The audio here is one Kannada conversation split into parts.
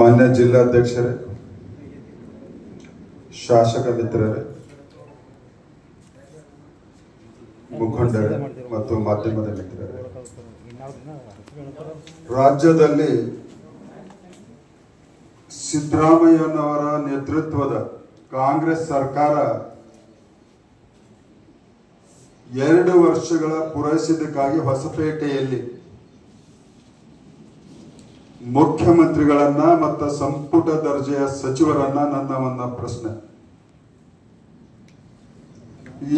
ಮಾನ್ಯ ಜಿಲ್ಲಾಧ್ಯಕ್ಷರೇ, ಶಾಸಕ ಮಿತ್ರರೇ, ಮುಖಂಡರೇ ಮತ್ತು ಮಾಧ್ಯಮದ ಮಿತ್ರರೇ, ರಾಜ್ಯದಲ್ಲಿ ಸಿದ್ದರಾಮಯ್ಯನವರ ನೇತೃತ್ವದ ಕಾಂಗ್ರೆಸ್ ಸರ್ಕಾರ 2 ವರ್ಷಗಳ ಪೂರೈಸಿದ್ದಕ್ಕಾಗಿ ಹೊಸಪೇಟೆಯಲ್ಲಿ ಮುಖ್ಯಮಂತ್ರಿಗಳನ್ನ ಮತ್ತು ಸಂಪುಟ ದರ್ಜೆಯ ಸಚಿವರನ್ನ ನನ್ನ ಪ್ರಶ್ನೆ,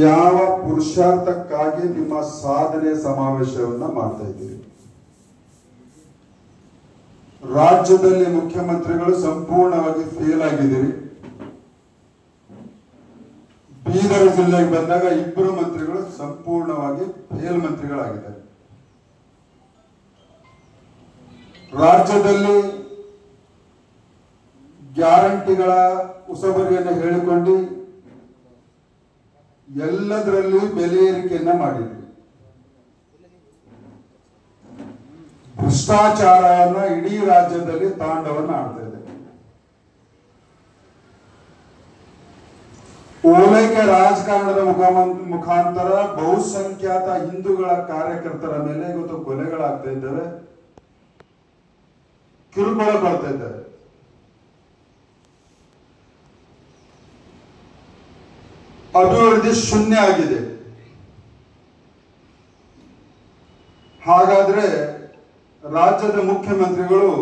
ಯಾವ ಪುರುಷಾರ್ಥಕ್ಕಾಗಿ ನಿಮ್ಮ ಸಾಧನೆ ಸಮಾವೇಶವನ್ನ ಮಾಡ್ತಾ ಇದ್ದೀರಿ? ರಾಜ್ಯದಲ್ಲಿ ಮುಖ್ಯಮಂತ್ರಿಗಳು ಸಂಪೂರ್ಣವಾಗಿ ಫೇಲ್ ಆಗಿದ್ದೀರಿ. ಬೀದರ್ ಜಿಲ್ಲೆಗೆ ಬಂದಾಗ 2 ಮಂತ್ರಿಗಳು ಸಂಪೂರ್ಣವಾಗಿ ಫೇಲ್ ಮಂತ್ರಿಗಳಾಗಿದ್ದಾರೆ. ರಾಜ್ಯದಲ್ಲಿ ಗ್ಯಾರಂಟಿಗಳ ಉಸಬರಿಯನ್ನು ಹೇಳಿಕೊಂಡು ಎಲ್ಲದರಲ್ಲೂ ಬೆಲೆ ಏರಿಕೆಯನ್ನ ಮಾಡಿದ್ವಿ. ಭ್ರಷ್ಟಾಚಾರವನ್ನ ಇಡೀ ರಾಜ್ಯದಲ್ಲಿ ತಾಂಡವನ್ನ ಆಡ್ತಾ ಇದೆ. ಓಲೈಕೆ ರಾಜಕಾರಣದ ಮುಖಾಂತರ ಬಹುಸಂಖ್ಯಾತ ಹಿಂದೂಗಳ ಕಾರ್ಯಕರ್ತರ ಮೇಲೆ ಇವತ್ತು ಕೊಲೆಗಳಾಗ್ತಾ ಇದ್ದಾವೆ, ಕಿರುಕುಳ ಬರ್ತಾ ಇದ್ದಾರೆ. ಅಭಿವೃದ್ಧಿ ಶೂನ್ಯ ಆಗಿದೆ. ಹಾಗಾದ್ರೆ ರಾಜ್ಯದ ಮುಖ್ಯಮಂತ್ರಿಗಳು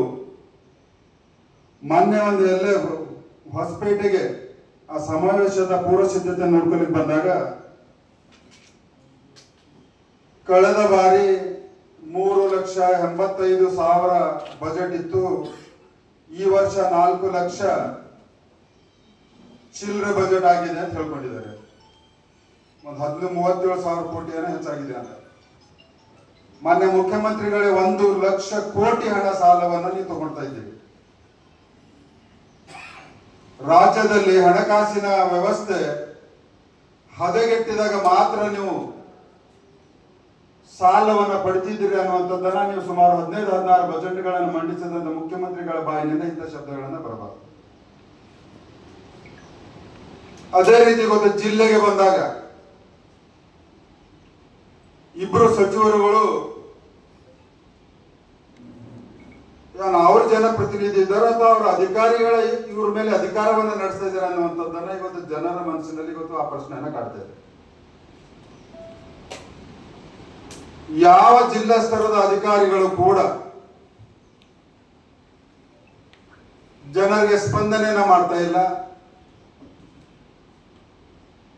ಮೊನ್ನೆ ಎಲ್ಲೇ ಹೊಸಪೇಟೆಗೆ ಆ ಸಮಾವೇಶದ ಪೂರ್ವ ಸಿದ್ಧತೆ ನೋಡ್ಕೊಳ್ಳಿಕ್ಕೆ ಬಂದಾಗ ಕಳೆದ ಬಾರಿ 3,85,000 ಬಜೆಟ್ ಇತ್ತು. ಈ ವರ್ಷ 4 ಲಕ್ಷ ಚಿಲ್ಲರೆ ಬಜೆಟ್ ಆಗಿದೆ ಅಂತ ಹೇಳ್ಕೊಂಡಿದ್ದಾರೆ. ಒಂದು 37,000 ಕೋಟಿ ಏನೋ ಹೆಚ್ಚಾಗಿದೆ ಅಂತ. ಮಾನ್ಯ ಮುಖ್ಯಮಂತ್ರಿಗಳೇ 1 ಲಕ್ಷ ಕೋಟಿ ಹಣ ಸಾಲವನ್ನ ನೀವು ತಗೊಳ್ತಾ ಇದ್ದೀವಿ. ರಾಜ್ಯದಲ್ಲಿ ಹಣಕಾಸಿನ ವ್ಯವಸ್ಥೆ ಹದಗೆಟ್ಟಿದಾಗ ಮಾತ್ರ ನೀವು ಸಾಲವನ್ನ ಪಡೆದಿದ್ದೀರಿ ಅನ್ನುವಂಥದ್ದನ್ನ ನೀವು ಸುಮಾರು 15-16 ಬಜೆಟ್ಗಳನ್ನು ಮಂಡಿಸಿದಂತ ಮುಖ್ಯಮಂತ್ರಿಗಳ ಬಾಯಿನಿಂದ ಇಂಥ ಶಬ್ದಗಳನ್ನ ಬರಬಾರದು. ಅದೇ ರೀತಿ ಗೊತ್ತ, ಜಿಲ್ಲೆಗೆ ಬಂದಾಗ 2 ಸಚಿವರುಗಳು ಅವ್ರ ಜನಪ್ರತಿನಿಧಿ ಇದ್ದಾರೋ ಅಥವಾ ಅವರ ಅಧಿಕಾರಿಗಳ ಇವ್ರ ಮೇಲೆ ಅಧಿಕಾರವನ್ನ ನಡೆಸ್ತಾ ಇದ್ದಾರೆ ಅನ್ನುವಂಥದ್ದನ್ನ ಇವತ್ತು ಜನರ ಮನಸ್ಸಿನಲ್ಲಿ ಇವತ್ತು ಆ ಪ್ರಶ್ನೆಯನ್ನ ಕಾಡ್ತಾ ಇದೆ. ಯಾವ ಜಿಲ್ಲಾ ಸ್ತರದ ಅಧಿಕಾರಿಗಳು ಕೂಡ ಜನರಿಗೆ ಸ್ಪಂದನೆಯನ್ನ ಮಾಡ್ತಾ ಇಲ್ಲ.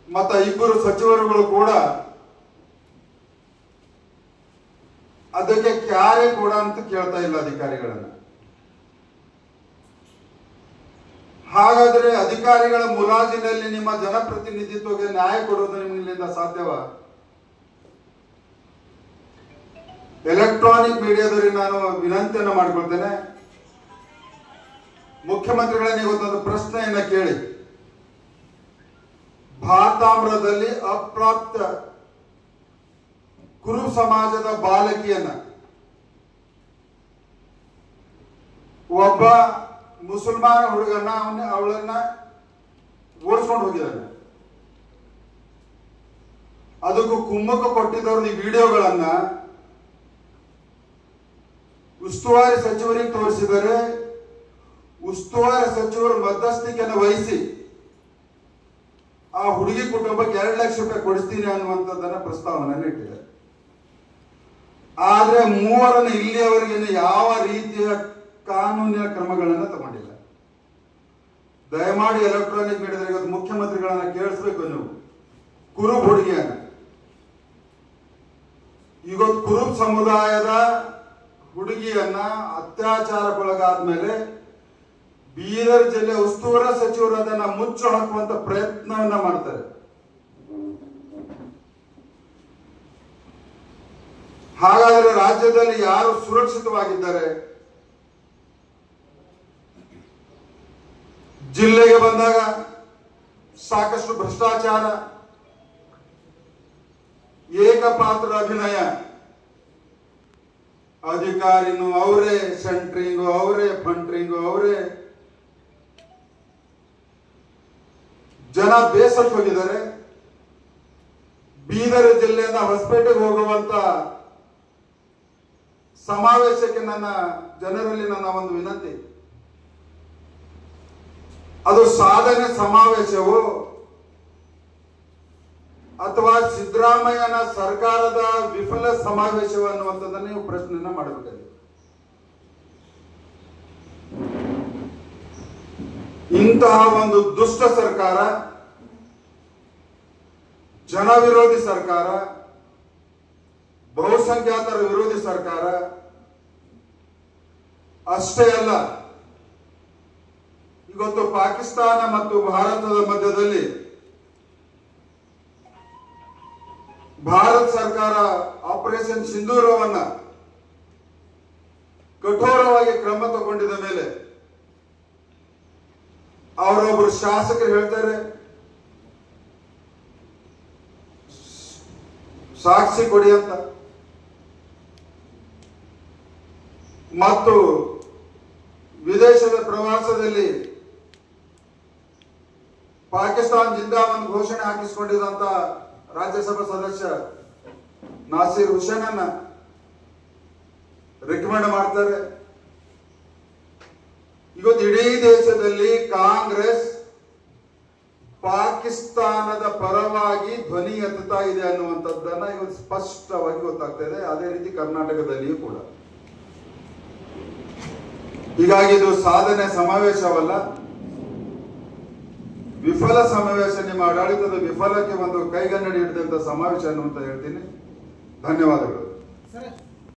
ಮತ್ತ 2 ಸಚಿವರುಗಳು ಕೂಡ ಅದಕ್ಕೆ ಕ್ಯಾರೆ ಕೂಡ ಅಂತ ಕೇಳ್ತಾ ಇಲ್ಲ ಅಧಿಕಾರಿಗಳನ್ನ. ಹಾಗಾದ್ರೆ ಅಧಿಕಾರಿಗಳ ಮುಲಾಜಿನಲ್ಲಿ ನಿಮ್ಮ ಜನಪ್ರತಿನಿಧಿತ್ವಕ್ಕೆ ನ್ಯಾಯ ಕೊಡುವುದು ನಿಮ್ಮಿಂದ ಸಾಧ್ಯವ? ಎಲೆಕ್ಟ್ರಾನಿಕ್ ಮೀಡಿಯಾದವರಿಗೆ ನಾನು ವಿನಂತಿಯನ್ನು ಮಾಡಿಕೊಳ್ತೇನೆ, ಮುಖ್ಯಮಂತ್ರಿಗಳನ್ನ ಇವತ್ತೊಂದು ಪ್ರಶ್ನೆಯನ್ನ ಕೇಳಿ. ಭಾತಾಮ್ರದಲ್ಲಿ ಅಪ್ರಾಪ್ತ ಕುರು ಸಮಾಜದ ಬಾಲಕಿಯನ್ನ ಒಬ್ಬ ಮುಸಲ್ಮಾನ ಹುಡುಗನ್ನ ಅವಳನ್ನ ಓಡಿಸ್ಕೊಂಡು ಹೋಗಿದ್ದಾನೆ. ಅದಕ್ಕೂ ಕುಮ್ಮಕ್ಕು ಕೊಟ್ಟಿದ್ದವ್ರ ಈ ವಿಡಿಯೋಗಳನ್ನ ಉಸ್ತುವಾರಿ ಸಚಿವರಿಗೆ ತೋರಿಸಿದರೆ ಉಸ್ತುವಾರಿ ಸಚಿವರು ಮಧ್ಯಸ್ಥಿಕೆಯನ್ನು ವಹಿಸಿ ಆ ಹುಡುಗಿ ಕುಟುಂಬಕ್ಕೆ 2 ಲಕ್ಷ ರೂಪಾಯಿ ಕೊಡಿಸ್ತೀನಿ ಅನ್ನುವಂಥದ್ದನ್ನ ಪ್ರಸ್ತಾವನೆಯನ್ನು ಇಟ್ಟಿದ್ದಾರೆ. ಆದ್ರೆ 3ರನ್ನು ಇಲ್ಲಿಯವರೆಗೆ ಯಾವ ರೀತಿಯ ಕಾನೂನಿನ ಕ್ರಮಗಳನ್ನ ತಗೊಂಡಿಲ್ಲ. ದಯಮಾಡಿ ಎಲೆಕ್ಟ್ರಾನಿಕ್ ಮೀಡಿಯಾದಲ್ಲಿ ಇವತ್ತು ಮುಖ್ಯಮಂತ್ರಿಗಳನ್ನ ಕೇಳಿಸ್ಬೇಕು. ನೀವು ಕುರುಬ್ ಹುಡುಗಿಯನ್ನ, ಇವತ್ತು ಕುರುಬ್ ಸಮುದಾಯದ ಹುಡುಗಿಯನ್ನ ಅತ್ಯಾಚಾರಕ್ಕೊಳಗಾದ್ಮೇಲೆ ಬೀದರ್ ಜಿಲ್ಲೆ ಉಸ್ತುವಾರಿ ಸಚಿವರು ಅದನ್ನ ಮುಚ್ಚು ಹಾಕುವಂತ ಪ್ರಯತ್ನವನ್ನ ಮಾಡ್ತಾರೆ. ಹಾಗಾದರೆ ರಾಜ್ಯದಲ್ಲಿ ಯಾರು ಸುರಕ್ಷಿತವಾಗಿದ್ದಾರೆ? ಜಿಲ್ಲೆಗೆ ಬಂದಾಗ ಸಾಕಷ್ಟು ಭ್ರಷ್ಟಾಚಾರ, ಏಕಪಾತ್ರ ಅಭಿನಯ, ಅಧಿಕಾರಿನೂ ಅವರೇ, ಸೆಂಟ್ರಿಂಗು ಅವರೇ, ಫಂಟ್ರಿಂಗು ಅವರೇ. ಜನ ಬೇಸತ್ತು ಹೋಗಿದ್ದಾರೆ. ಬೀದರ್ ಜಿಲ್ಲೆಯಿಂದ ಹೊಸಪೇಟೆಗೆ ಹೋಗುವಂತ ಸಮಾವೇಶಕ್ಕೆ ಜನರಲ್ಲಿ ನನ್ನ ಒಂದು ವಿನಂತಿ, ಅದು ಸಾಧನೆ ಸಮಾವೇಶವೋ ಅಥವಾ ಸಿದ್ದರಾಮಯ್ಯನ ಸರ್ಕಾರದ ವಿಫಲ ಸಮಾವೇಶವೋ ಅನ್ನುವಂಥದ್ದನ್ನು ನೀವು ಪ್ರಶ್ನೆಯನ್ನ ಮಾಡಬೇಕಾಗಿದೆ. ಇಂತಹ ಒಂದು ದುಷ್ಟ ಸರ್ಕಾರ, ಜನ ವಿರೋಧಿ ಸರ್ಕಾರ, ಬಹುಸಂಖ್ಯಾತರ ವಿರೋಧಿ ಸರ್ಕಾರ ಅಷ್ಟೇ ಅಲ್ಲ, ಇವತ್ತು ಪಾಕಿಸ್ತಾನ ಮತ್ತು ಭಾರತದ ಮಧ್ಯದಲ್ಲಿ ಭಾರತ ಸರ್ಕಾರ ಆಪರೇಷನ್ ಸಿಂಧೂರವನ್ನ ಕಠೋರವಾಗಿ ಕ್ರಮ ತಗೊಂಡಿದ ಮೇಲೆ ಅವರೊಬ್ಬರು ಶಾಸಕರು ಹೇಳ್ತಾರೆ, ಸಾಕ್ಷಿ ಕೊಡಿ ಅಂತ. ಮತ್ತು ವಿದೇಶದ ಪ್ರವಾಸದಲ್ಲಿ ಪಾಕಿಸ್ತಾನ ಜಿಂದಾಬಾದ್ ಘೋಷಣೆ ಹಾಕಿಸಿಕೊಂಡಿದ್ದಂತ ರಾಜ್ಯಸಭಾ ಸದಸ್ಯ ನಾಸೀರ್ ಹುಸೇನನ್ನ ರೆಕಮೆಂಡ್ ಮಾಡ್ತಾರೆ. ಇವತ್ತು ಇಡೀ ದೇಶದಲ್ಲಿ ಕಾಂಗ್ರೆಸ್ ಪಾಕಿಸ್ತಾನದ ಪರವಾಗಿ ಧ್ವನಿ ಎತ್ತುತ್ತಾ ಇದೆ ಅನ್ನುವಂಥದ್ದನ್ನ ಇವತ್ತು ಸ್ಪಷ್ಟವಾಗಿ ಗೊತ್ತಾಗ್ತಾ ಇದೆ. ಅದೇ ರೀತಿ ಕರ್ನಾಟಕದಲ್ಲಿಯೂ ಕೂಡ. ಹೀಗಾಗಿ ಇದು ಸಾಧನೆ ಸಮಾವೇಶವಲ್ಲ, ವಿಫಲ ಸಮಾವೇಶ. ನಿಮ್ಮ ಆಡಳಿತದ ವಿಫಲಕ್ಕೆ ಒಂದು ಕೈಗನ್ನಡಿ ಹಿಡಿದಂತ ಸಮಾವೇಶ ಅನ್ನುವಂತ ಹೇಳ್ತೀನಿ. ಧನ್ಯವಾದಗಳು.